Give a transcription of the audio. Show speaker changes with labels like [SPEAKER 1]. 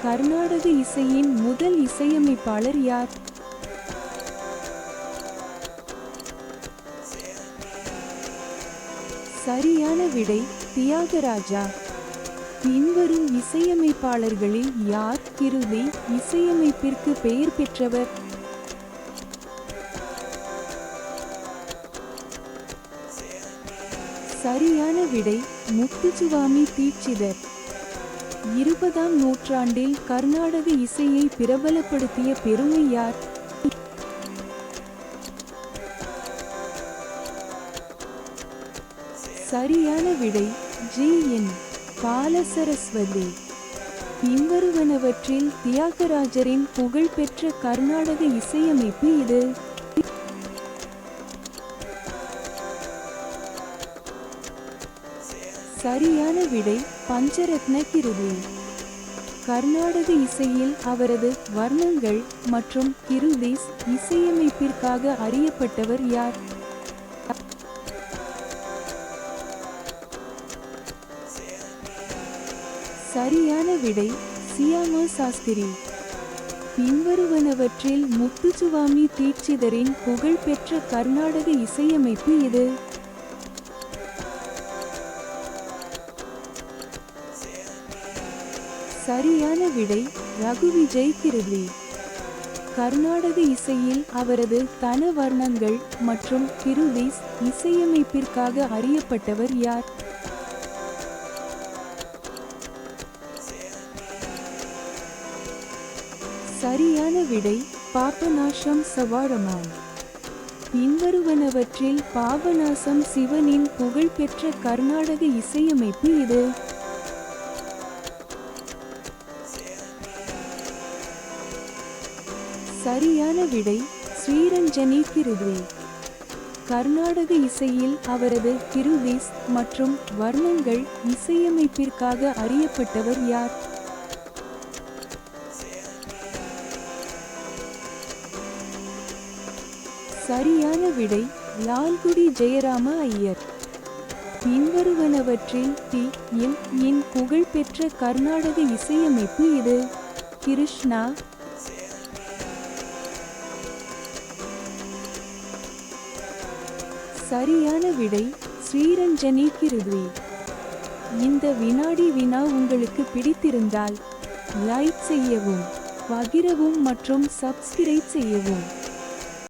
[SPEAKER 1] கர்நாடக இசையின் முதல் இசையமைப்பாளர் யார்? சரியான விடை தியாகராஜா. பின்வரும் இசையமைப்பாளர்களில் யார் கிருதி இசையமைப்பிற்கு பெயர் பெற்றவர்? சரியான விடை முத்துசுவாமி தீட்சிதர். 20ஆம் நூற்றாண்டில் கர்நாடக இசையை பிரபலப்படுத்திய பெருமை யார்? சரியான விடை ஜி.என். பாலசரஸ்வதி. பின்வருவனவற்றில் தியாகராஜரின் புகழ்பெற்ற கர்நாடக இசையமைப்பு இது? சரியான விடை பஞ்சரத்ன கிருதி. கர்நாடக இசையில் அவரது வர்ணங்கள் மற்றும் கிருதிஸ் இசையமைப்பிற்காக அறியப்பட்டவர் யார்? சரியான விடை சியாமா சாஸ்திரி. பின்வருவனவற்றில் முத்துசுவாமி தீட்சிதரின் புகழ்பெற்ற கர்நாடக இசையமைப்பு இது? சரியான விடை ரகுவிஜய் கிருதி. கர்நாடக இசையில் அவரது தன வர்ணங்கள் மற்றும் கிருதிஸ் இசையமைப்பிற்காக அறியப்பட்டவர் யார்? சரியான விடை பாபநாசம் சவாரமான். பின்வருவனவற்றில் பாபநாசம் சிவனின் புகழ்பெற்ற கர்நாடக இசையமைப்பு இது? சரியான விடை ஸ்ரீரஞ்சனி கிருதி. கர்நாடக இசையில் அவரது கிருதிஸ் மற்றும் வர்ணங்கள் இசையமைப்பிற்காக அறியப்பட்டவர் யார்? சரியான விடை லால்குடி ஜெயராம ஐயர். பின்வருவனவற்றில் டி.எம்.இன் புகழ்பெற்ற கர்நாடக இசையமைப்பு இது? கிருஷ்ணா. சரியான விடை ஸ்ரீரஞ்சனி கிருதி. இந்த வினாடி வினா உங்களுக்கு பிடித்திருந்தால் லைக் செய்யவும், பகிரவும் மற்றும் சப்ஸ்கிரைப் செய்யவும்.